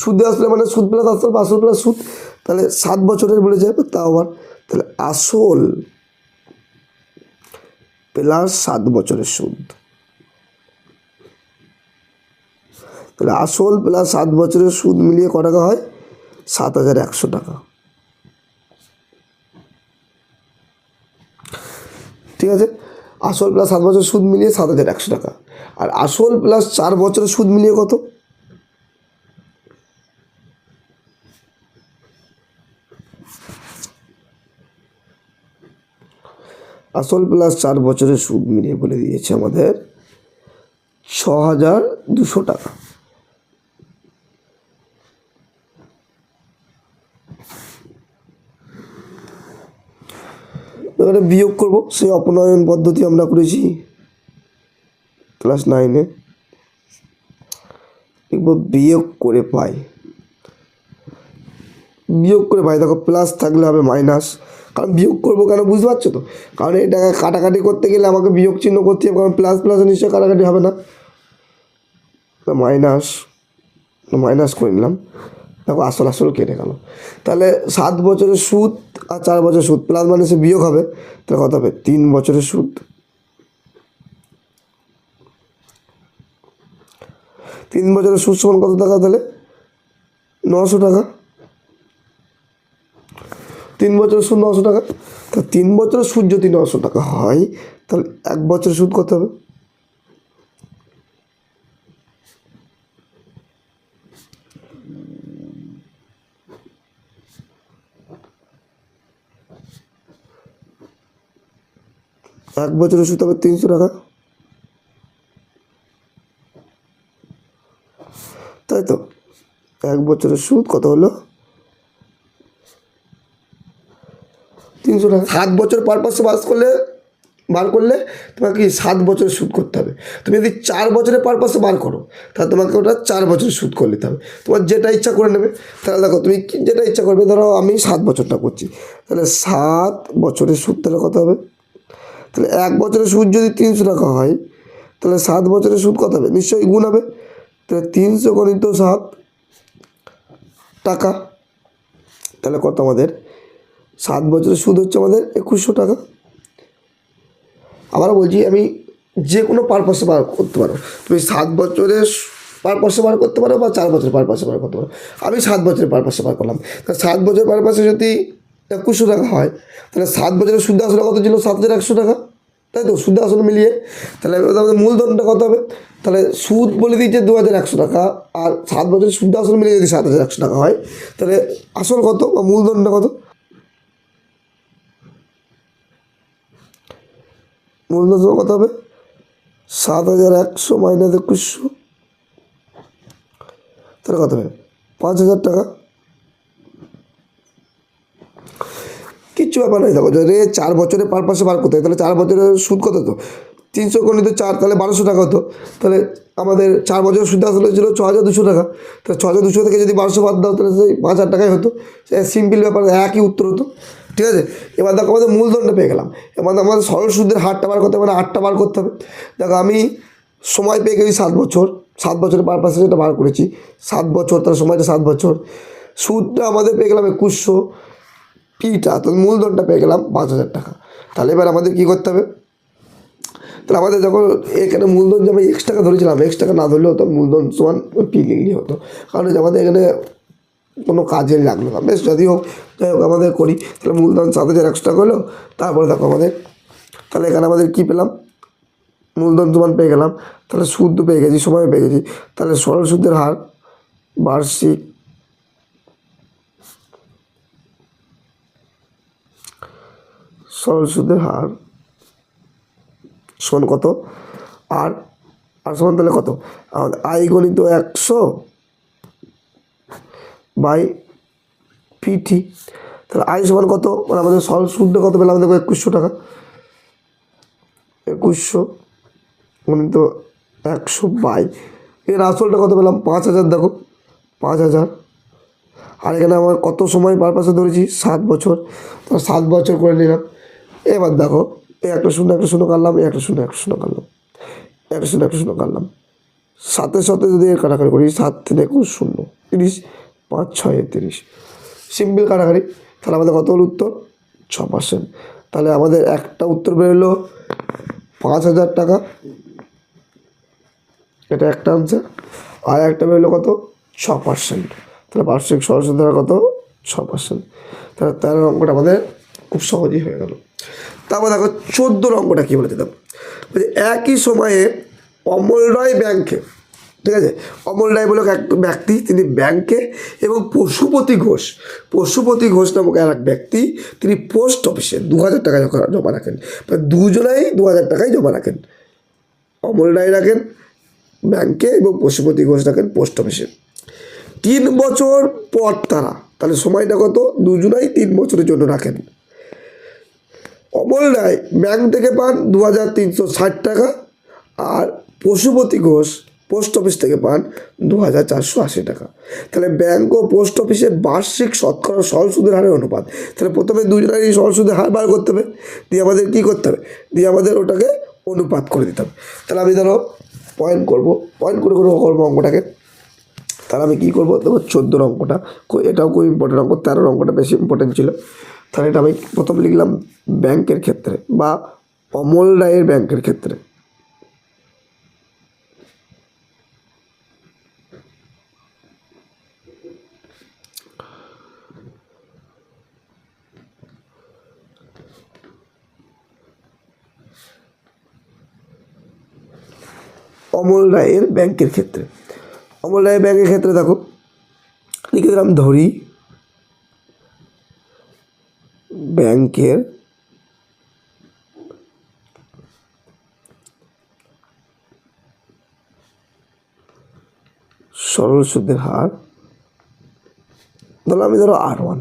সুদে আসলে মানে সুদ প্লাস আসল বা আসল প্লাস সুদ, তাহলে 7 বছরের বলে যাবে তাও আবার, তাহলে আসল প্লাস 7 বছরের সুদ, তাহলে আসল প্লাস 7 বছরের সুদ মিলিয়ে ক টাকা হয় 7,100 টাকা, ঠিক আছে। আসল প্লাস 7 বছরের সুদ মিলিয়ে 7,100 টাকা, আর আসল প্লাস 4 বছরের সুদ মিলিয়ে কত, আসল প্লাস 4 বছরের সুদ মিলিয়ে বলে দিয়েছে আমাদের 6,200 টাকা। এবারে বিয়োগ করব, সেই অপনয়ন পদ্ধতি আমরা করেছি ক্লাস 9-এ, লিখব বিয়োগ করে পাই, দেখো প্লাস থাকলে হবে মাইনাস, কারণ বিয়োগ করবো কেন বুঝতে পারছো তো, কারণ এই টাকা কাটাকাটি করতে গেলে আমাকে বিয়োগ চিহ্ন করতে হবে, কারণ প্লাস নিশ্চয়ই কাটাকাটি হবে না, মাইনাস করে নিলাম। দেখো আসল কেটে গেল, তাহলে 7 বছরের সুদ আর 4 বছরের সুদ প্লাস মাইনাসে বিয়োগ হবে, তাহলে কত হবে 3 বছরের সুদ, 3 বছরের সুদ সমান কত টাকা, তাহলে 900 টাকা, 3 বছরের সুদ 900 টাকা। তা 3 বছরের সুদ যদি 900 টাকা হয়, তাহলে 1 বছরের সুদ কত হবে, 1 বছরের সুদ হবে 300 টাকা, তাই তো। 1 বছরের সুদ কত হলো 300 টাকা। 7 বছর পারপাসে বার করলে তোমাকে 7 বছরের সুদ করতে হবে। তুমি যদি 4 বছরের পারপাসে বার করো তাহলে তোমাকে ওটা 4 বছরের সুদ করে নিতে হবে, তোমার যেটা ইচ্ছা করে নেবে। তাহলে দেখো তুমি যেটা ইচ্ছা করবে, ধরো আমি 7 বছরটা করছি, তাহলে 7 বছরের সুদ তাহলে কত হবে, তাহলে 1 বছরের সুদ যদি 300 টাকা হয়, তাহলে 7 বছরের সুদ কত হবে, নিশ্চয়ই গুণ হবে, তাহলে 300 × 7 টাকা, তাহলে কত আমাদের 7 বছরের সুদ হচ্ছে আমাদের 2100 টাকা। আবার বলছি, আমি যে কোনো পারপাসে বার করতে পারো, তুমি 7 বছরের পারপাসে বার করতে পারো বা 4 বছরের পারপাসে বার করতে পারো। আমি 7 বছরের পারপাসে বার করলাম। তা 7 বছরের পারপাসে যদি 2100 টাকা হয়, তাহলে 7 বছরের সুদ আসলে কত ছিল? 7100 টাকা, তাই তো? সুদ আসলে মিলিয়ে তাহলে আমাদের মূলধনটা কত হবে? তাহলে সুদ বলে দিচ্ছে 2100 টাকা, আর 7 বছরের সুদ আসলে মিলিয়ে যদি 7100 টাকা হয়, তাহলে আসল কত বা মূলধনটা কত? মূলধন কত হবে? 7100 - 2100, তাহলে কত হবে? 5000 টাকা। কিচ্ছু ব্যাপার নয়। দেখো, যদি 4 বছরের পারপাসে বার করতে হয়, তাহলে 4 বছরের সুদ কত হতো? 300 × 4, তাহলে 1200 টাকা হতো। তাহলে আমাদের 4 বছরের সুদ আসলে ছিল 6200 টাকা। তাহলে 6200 থেকে যদি 1200 বাদ দাও, তাহলে সেই 5000 টাকাই হতো। সিম্পল ব্যাপার, একই উত্তর হতো। ঠিক আছে, এবার দেখো আমাদের মূলধনটা পেয়ে গেলাম। এবার আমাদের সরল সুদের হারটা বার করতে হবে, মানে 8টা বার করতে হবে। দেখো, আমি সময় পেয়ে গেছি 7 বছর, 7 বছরের পারপাসে যেটা বার করেছি 7 বছর, তার সময়টা 7 বছর। সুদটা আমাদের পেয়ে গেলাম 2100, পিটা তো মূলধনটা পেয়ে গেলাম 5000 টাকা। তাহলে এবার আমাদের কী করতে হবে? তাহলে আমাদের যখন এখানে মূলধন যে আমি x টাকা ধরেছিলাম, x টাকা না ধরলেও তো মূলধন সমান ওই পি লিখলেই হতো, কারণ আমাদের এখানে কোনো কাজে লাগলো না। বেশ, যদি হোক, যাই হোক, আমাদের করি। তাহলে মূলধন 7100 টাকা হলো। তারপরে দেখো আমাদের, তাহলে এখানে আমাদের কী পেলাম? মূলধন সমান পেয়ে গেলাম, তাহলে সুদ পেয়ে গেছি, সময় পেয়ে গেছি। তাহলে সরল সুদের হার বার্ষিক সরল সুদের হার সমান কত? আর সমান তাহলে কত? আমাদের আই গণিত 100 বাই পিটি। তাহলে আই সমান কত? মানে আমাদের সরল সুদটা কত পেলাম? দেখো 2100 টাকা। 2100 গণিত 100 বাই এর আসলটা কত পেলাম? 5000। দেখো, 5000। আর এখানে আমার কত সময় পারপাসে ধরেছি? 7 বছর। তো 7 বছর করে নিলাম। এবার দেখো, এই একটা শূন্য কাটলাম, এই একটা শূন্য কাটলাম, একটা শূন্য কাটলাম। 7-এর সাথে যদি এর কাটাকাটি করি, 7 × 21 0, 30, 5 × 6 = 30। সিম্পল কাটাকাটি। তাহলে আমাদের কত হলো উত্তর? 6%। তাহলে আমাদের একটা উত্তর বেরোলো 5000 টাকা, এটা একটা আনসার। আর একটা বেরোলো কত? 6%। তাহলে বার্ষিক সরল সুদের হার কত? 6%। তাহলে 13 অঙ্কটা আমাদের খুব সহজেই হয়ে গেল। তারপর দেখো 14 অঙ্কটা কী বলেছে? দেখো, একই সময়ে অমল রায় ব্যাংকে, ঠিক আছে, অমল রায় বলে এক ব্যক্তি, তিনি ব্যাংকে, এবং পশুপতি ঘোষ নামক এক ব্যক্তি, তিনি পোস্ট অফিসে 2000 টাকা জমা রাখেন। দুজনেই 2000 টাকাই জমা রাখেন। অমল রায় রাখেন ব্যাংকে এবং পশুপতি ঘোষ রাখেন পোস্ট অফিসে। 3 বছর পর তারা, তাহলে সময়টা কত? দুজনেই 3 বছরের জন্য রাখেন। অমল রায় ব্যাংক থেকে পান 2360 টাকা, আর পশুপতি ঘোষ পোস্ট অফিস থেকে পান 2480 টাকা। তাহলে ব্যাংক ও পোস্ট অফিসের বার্ষিক শতকরা সরল সুদের হারের অনুপাত। তাহলে প্রথমে দুজনেরই সরল সুদের হার বার করতে হবে, দিয়ে আমাদের কী করতে হবে? দিয়ে আমাদের ওটাকে অনুপাত করে দিতে হবে। তাহলে আমি ধরো পয়েন্ট করবো অঙ্কটাকে। তাহলে আমি কী করবো? দেখো 14 অঙ্কটা, এটাও খুব ইম্পর্টেন্ট অঙ্ক। 13 অঙ্কটা বেশি ইম্পর্টেন্ট ছিল। তাহলে এটা আমি প্রথম লিখলাম ব্যাংকের ক্ষেত্রে বা অমল রায়ের ব্যাংকের ক্ষেত্রে। অমল রায়ের ব্যাংকের ক্ষেত্রে, অমল রায়ের ব্যাংকের ক্ষেত্রে দেখো লিখে দিলাম, ধরি ব্যাংকের সরল সুদের হার, ধরলাম আমি, ধরো R1,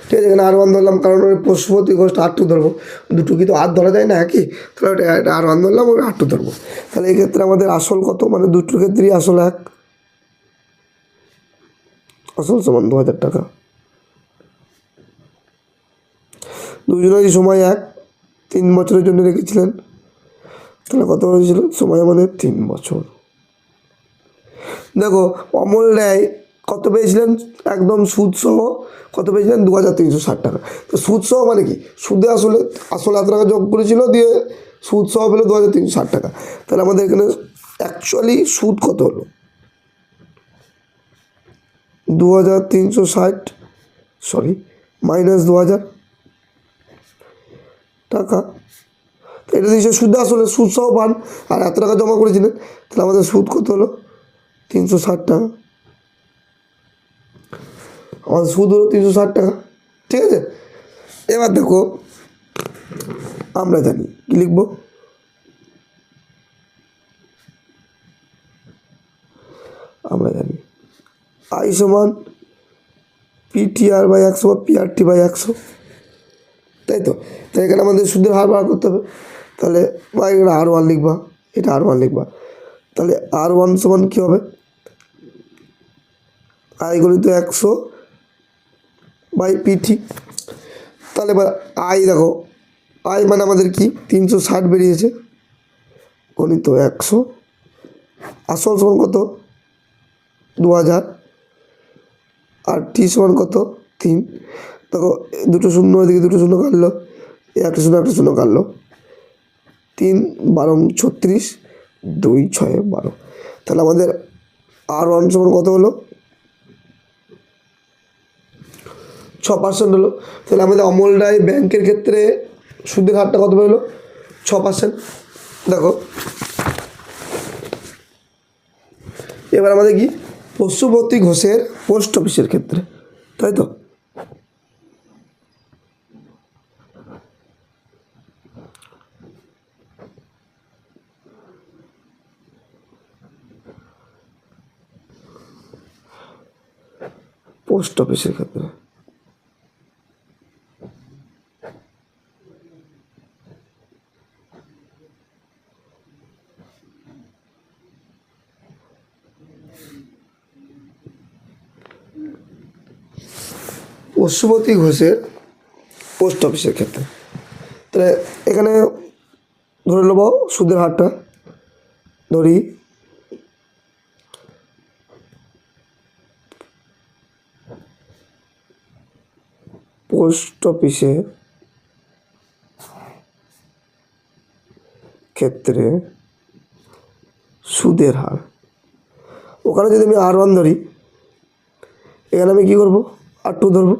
ঠিক আছে। এখানে R1 ধরলাম, কারণ ওই পশুপতি ঘোষটা R2 ধরবো। দুটো কি তো আর ধরা যায় না একই? তাহলে ওটা R1 ধরলাম, ওই R2 ধরবো। তাহলে এই ক্ষেত্রে আমাদের আসল কত? মানে দুটোর ক্ষেত্রেই আসল 1, আসল সমান 2000 টাকা। দুজনেরই সময় 1, 3 বছরের জন্য রেখেছিলেন। তাহলে কত হয়েছিল? সময় আমাদের 3 বছর। দেখো অমল রায় কত পেয়েছিলেন একদম সুদ সহ, কত পেয়েছিলেন 2360 টাকা। তো সুদ সহ মানে কি, সুদে আসলে আসলে এত টাকা যোগ করেছিল দিয়ে সুদ সহ পেলো 2360 টাকা। তাহলে আমাদের এখানে অ্যাকচুয়ালি সুদ কত হলো 2360, সরি মাইনাস 2000 টাকা। এটা নিশ্চয় সুদ আসলে সুদ সহ পান, আর এত টাকা জমা করেছিলেন, তাহলে আমাদের সুদ কত হলো 360 টাকা। আমাদের সুদ হলো 360 টাকা, ঠিক আছে। এবার দেখো আমরা জানি কি লিখব, আমরা জানি আই সমান PTR/100 বা PRT/100, তাই তো। তাই এখানে আমাদের সুদের হার বার করতে হবে, তাহলে বা এটা R1 লিখবা, এটা R1 লিখবা, তাহলে R1 সমান কী হবে, আই গণিত 100/PT। তাহলে এবার আই দেখো, আই মানে আমাদের কি 360 বেরিয়েছে, গণিত 100, আসল সমান কত 2000, আর টি সমান কত 3। দেখো দুটো শূন্য ওইদিকে দুটো শূন্য কাটলো, একটা শূন্য কাটলো, 3 12 36, 2 6 12। তাহলে আমাদের R1 সমান কত হলো 6% হলো। তাহলে আমাদের অমল রায় ব্যাংকের ক্ষেত্রে সুদের হারটা কত হলো 6%। দেখো এবার আমাদের কি পশুপতি ঘোষের পোস্ট অফিসের ক্ষেত্রে, তাই তো। পোস্ট অফিসের ক্ষেত্রে পশুপতি ঘোষের পোস্ট অফিসের ক্ষেত্রে, তাহলে এখানে ধরে নেব সুদের হারটা, ধরি পোস্ট অফিসের ক্ষেত্রে সুদের হার, ওখানে যদি আমি R1 ধরি, এখানে আমি কী করবো R2 ধরবো,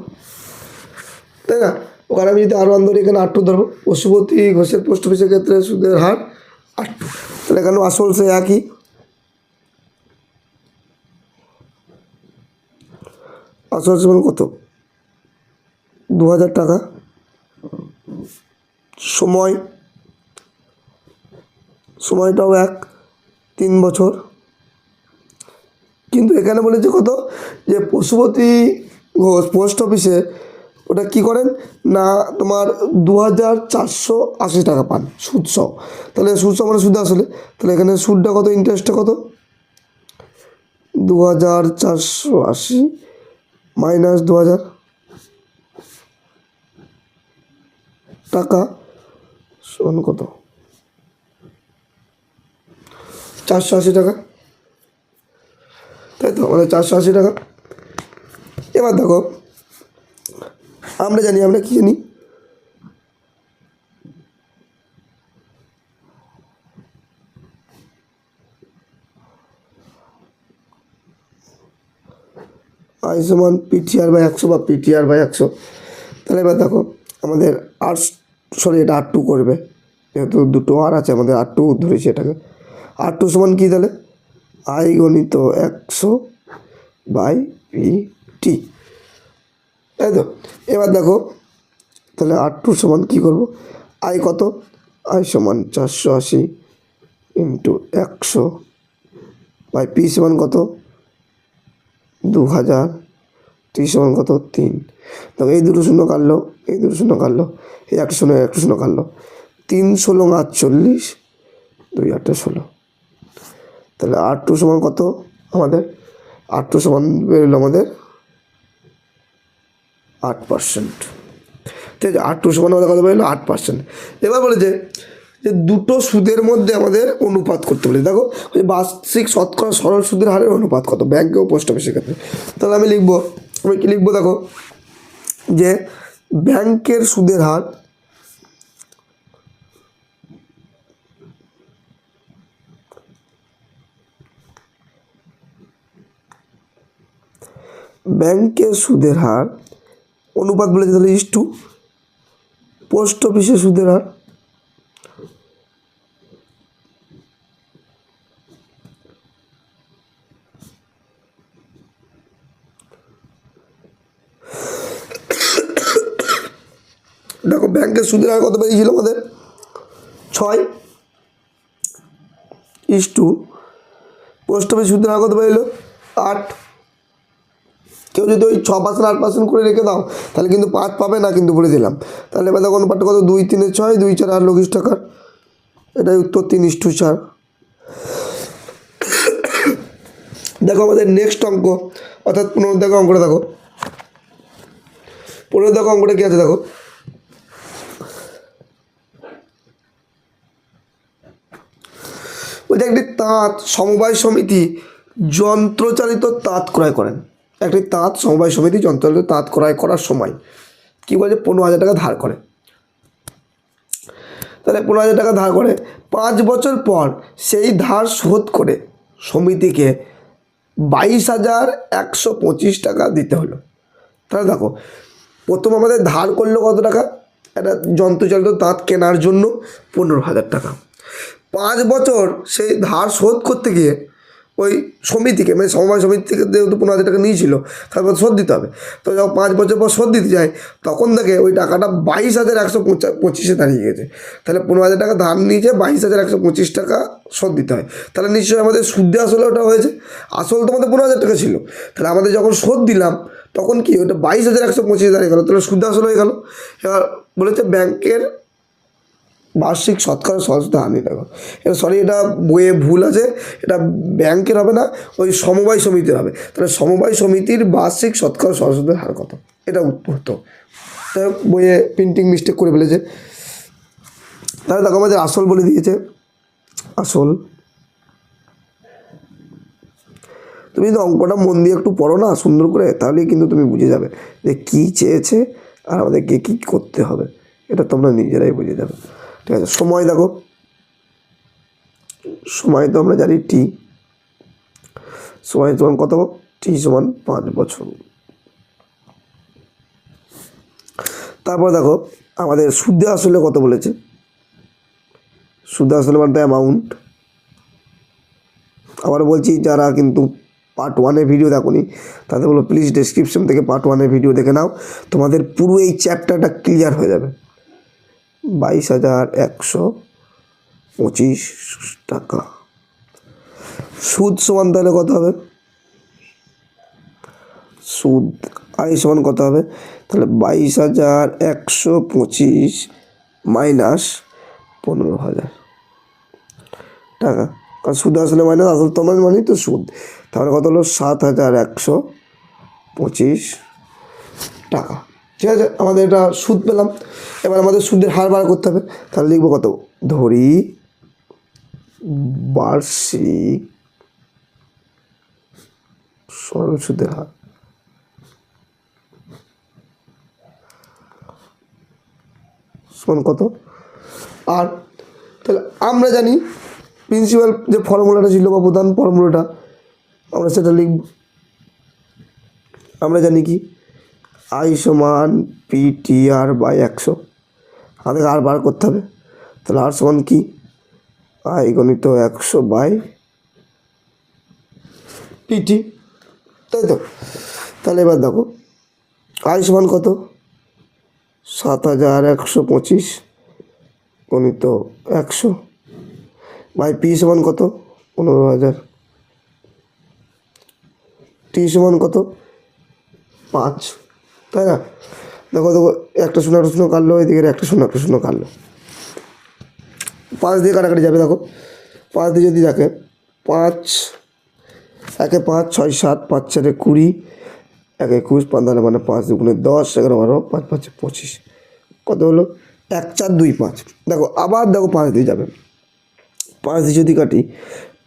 তাই না। ওখানে আমি যদি R1 ধরি, এখানে R2 ধরবো। পশুপতি ঘোষের পোস্ট অফিসের ক্ষেত্রে সুদের হার R2, তাহলে এখানে আসল সে একই, আসল সমান কত 2000 টাকা, সময়টাও 3 বছর। কিন্তু এখানে বলেছে কত, যে পশুপতি ঘোষ পোস্ট অফিসে ওটা কী করেন না, তোমার 2480 টাকা পান সুদ সহ। তাহলে সুদ সহ মানে সুদ আসলে, তাহলে এখানে সুদটা কত, ইন্টারেস্টটা কত 2480 মাইনাস 2000 টাকা সমান কত 480 টাকা, তাই তো। মানে 480 টাকা। এবার দেখো আমরা কি জানি, আই সমান PTR/100 বা PTR/100। তাহলে এবার দেখো আমাদের এটা R2 করবে, যেহেতু দুটো আর আছে, আমাদের R2 ধরেছি এটাকে। R2 সমান কী, তাহলে আই গণিত 100/PT, তাই তো। এবার দেখো তাহলে R2 সমান কী করবো, আই কত, আই সমান 480 ইন্টু 100/P সমান কত 2000, টি সমান কত 3। দেখো এই দুটো শূন্য কাটলো, এই দুটো শূন্য কাটলো, এই একটা শূন্য কাটলো, 3 ষোলো 48, 2 8 16। তাহলে R2 সমান কত আমাদের, R2 সমান বেরোলো আমাদের 8%, ঠিক আছে। R2 সমান আমাদের কত বেরোলো 8%। এবার বলেছে যে দুটো সুদের মধ্যে আমাদের অনুপাত করতে বলেছে। দেখো ওই বার্ষিক শতকরা সরল সুদের হারের অনুপাত কত ব্যাংকে ও পোস্ট অফিসের ক্ষেত্রে। তাহলে আমি কি লিখবো দেখো যে ব্যাংকের সুদের হার অনুপাত বলেছে, তাহলে ইস টু পোস্ট অফিসের সুদের হার। দেখো ব্যাংকের সুদের হার কত বেরিয়েছিল আমাদের 6 ইস টু পোস্ট অফিস সুদের হার কত বেরিয়েছিল 8। কেউ যদি ওই 6% 8% করে রেখে দাও তাহলে কিন্তু 5 পাবে না, কিন্তু বলে দিলাম। তাহলে এবার দেখো অনুপাতটা কত 2 3 6 2 4 8 লঘিষ্ঠ টাকার, এটাই উত্তর 3 ইস টু 4। দেখো আমাদের নেক্সট অঙ্ক অর্থাৎ 15 দেখো অঙ্কটা দেখো 15 দেখো অঙ্কটা কী আছে দেখো বলছে একটি তাঁত সমবায় সমিতি যন্ত্রচালিত তাঁত ক্রয় করেন। একটি তাঁত সমবায় সমিতি যন্ত্রচালিত তাঁত ক্রয় করার সময় কী বলছে 15,000 টাকা ধার করে। তাহলে 15,000 টাকা ধার করে 5 বছর পর সেই ধার শোধ করে সমিতিকে 22,125 টাকা দিতে হলো। তাহলে দেখো প্রথম আমাদের ধার করলো কত টাকা, একটা যন্ত্রচালিত তাঁত কেনার জন্য 15,000 টাকা। 5 বছর সেই ধার শোধ করতে গিয়ে ওই সমিতিকে মানে সমবায় সমিতি থেকে যেহেতু 15,000 টাকা নিয়েছিল তারপর শোধ দিতে হবে। তো যখন 5 বছর পর শোধ দিতে যায় তখন থেকে ওই টাকাটা 22,125 দাঁড়িয়ে গেছে। তাহলে 15,000 টাকা ধার নিয়েছে, 22,125 টাকা শোধ দিতে হয়। তাহলে নিশ্চয়ই আমাদের সুদে আসলে ওটা হয়েছে। আসল তো আমাদের 15,000 টাকা ছিল, তাহলে আমাদের যখন শোধ দিলাম তখন কি ওটা 22,125 দাঁড়িয়ে গেলো, তাহলে সুদে আসলে হয়ে গেল। এবার বলেছে ব্যাংকের বার্ষিক শতকরা সরল সুদের হার নির্ণয় করো। এবার সরি এটা বইয়ে ভুল আছে, এটা ব্যাংকের হবে না, ওই সমবায় সমিতির হবে। তাহলে সমবায় সমিতির বার্ষিক শতকরা সরল সুদের হার কত, এটা উত্তর। তো তাই বইয়ে প্রিন্টিং মিস্টেক করে ফেলেছে। তাহলে দেখো আমাদের আসল বলে দিয়েছে, আসল। তুমি যদি অঙ্কটা মন দিয়ে একটু পড়ো না সুন্দর করে, তাহলেই কিন্তু তুমি বুঝে যাবে যে কী চেয়েছে আর আমাদেরকে কী করতে হবে, এটা তোমরা নিজেরাই বুঝে যাবে। ঠিক আছে, সময় দেখো, সময় তো আমরা জানি টি, সময় সমান কত, টি সমান 5 বছর। তারপর দেখো আমাদের সুদে আসলে কত বলেছে, সুদে আসলে মানে অ্যামাউন্ট। আবার বলছি যারা কিন্তু পার্ট 1-এর ভিডিও দেখোনি তাদের বলো প্লিজ ডেসক্রিপশন থেকে পার্ট 1-এর ভিডিও দেখে নাও, তোমাদের পুরো এই চ্যাপ্টারটা ক্লিয়ার হয়ে যাবে। 22,125 টাকা। সুদ সমান তাহলে কত হবে, সুদ আয় সমান কত হবে, তাহলে 22,125 মাইনাস 15,000 টাকা। কারণ সুদ আসলে মাইনাস আসল তোমার মানেই তো সুদ। তাহলে কত হলো 7,125 টাকা। ঠিক আছে, আমাদের এটা সুদ পেলাম। এবার আমাদের সুদের হার বার করতে হবে। তাহলে লিখবো কত, ধরি বার্ষিক সরল সুদের হার সমান কত। আর তাহলে আমরা জানি প্রিন্সিপাল যে ফর্মুলাটা ছিল বা প্রধান ফর্মুলাটা আমরা সেটা লিখব। আমরা জানি কি আই সমান PTR বাই 100, আমাদেরকে আর বার করতে হবে। তাহলে আর সমান কি আই গণিত 100 বাই PT, তাই তো। তাহলে এবার দেখো আই সমান কত 7,125 গণিত 100 বাই পি সমান কত 15,000, টি সমান কত 5, তাই না। দেখো একটা শূন্য কাটলো, এদিকে একটা শূন্য কাটলো, 5 দিয়ে কাটাকাটি যাবে। দেখো 5 দিয়ে যদি দেখে 5 1 5 6 7 5 4 20 1 21 15 মানে 5 2 10 11 12 5 5 25 কত হলো 1 4 2 5। দেখো আবার দেখো 5 দিয়ে যাবে, 5 দিয়ে যদি কাটি,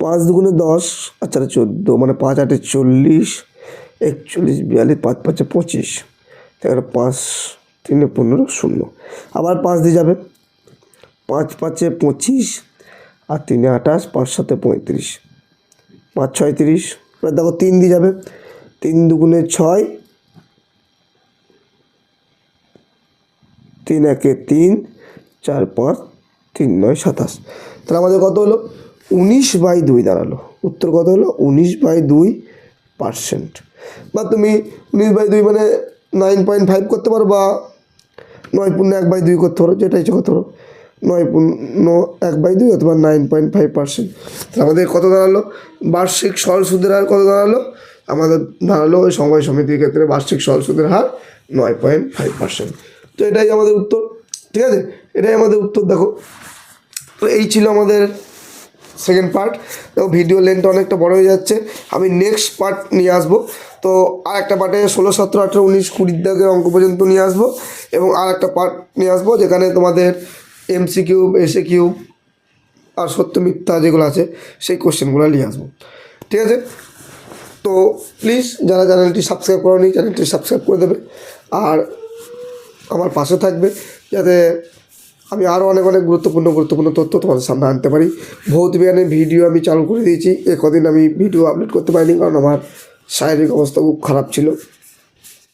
5 দুগুণে 10 আর 4 14, মানে 5 8 40, 41 42, 5 5 25, তাহলে 5 3 15 0। আবার 5 দিয়ে যাবে, 5 5 25 আর 3 28, 5 7 35, 5 36। এবার দেখো 3 দিয়ে যাবে, 3 দুগুণে 6, 3 1 3, 4 5, 3 9 27। তাহলে আমাদের কত হলো? 19/2 দাঁড়ালো। উত্তর কত হলো? 19/2%। বা তুমি 19/2 মানে 9.5 করতে পারো, বা 9.1/2 করতে পারো, যেটা ইচ্ছে করতে পারো। 9.1/2 অথবা 9.5%। তাহলে আমাদের কত দাঁড়ালো? বার্ষিক সরল সুদের হার কত দাঁড়ালো? আমাদের দাঁড়ালো ওই সমবায় সমিতির ক্ষেত্রে বার্ষিক সরল সুদের হার 9.5%। তো এটাই আমাদের উত্তর। ঠিক আছে, এটাই আমাদের উত্তর। দেখো, তো এই ছিল আমাদের সেকেন্ড পার্ট। দেখো ভিডিও লেন্থটা অনেকটা বড় হয়ে যাচ্ছে, আমি নেক্সট পার্ট নিয়ে আসবো। তো আর একটা পার্টে 16 17 18 19 20 দাগের অঙ্ক পর্যন্ত নিয়ে আসবো, এবং আর একটা পার্ট নিয়ে আসবো যেখানে তোমাদের MCQ SAQ আর সত্য মিথ্যা যেগুলো আছে সেই কোশ্চেনগুলো নিয়ে আসবো। ঠিক আছে, তো প্লিজ যারা চ্যানেলটি সাবস্ক্রাইব করোনি, চ্যানেলটি সাবস্ক্রাইব করে দেবে, আর আমার পাশে থাকবে, যাতে আমি আরও অনেক অনেক গুরুত্বপূর্ণ তথ্য তোমাদের সামনে আনতে পারি। ভৌত বিজ্ঞানের ভিডিও আমি চালু করে দিয়েছি, কদিন আমি ভিডিও আপলোড করতে পারিনি কারণ আমার শারীরিক অবস্থা খুব খারাপ ছিল।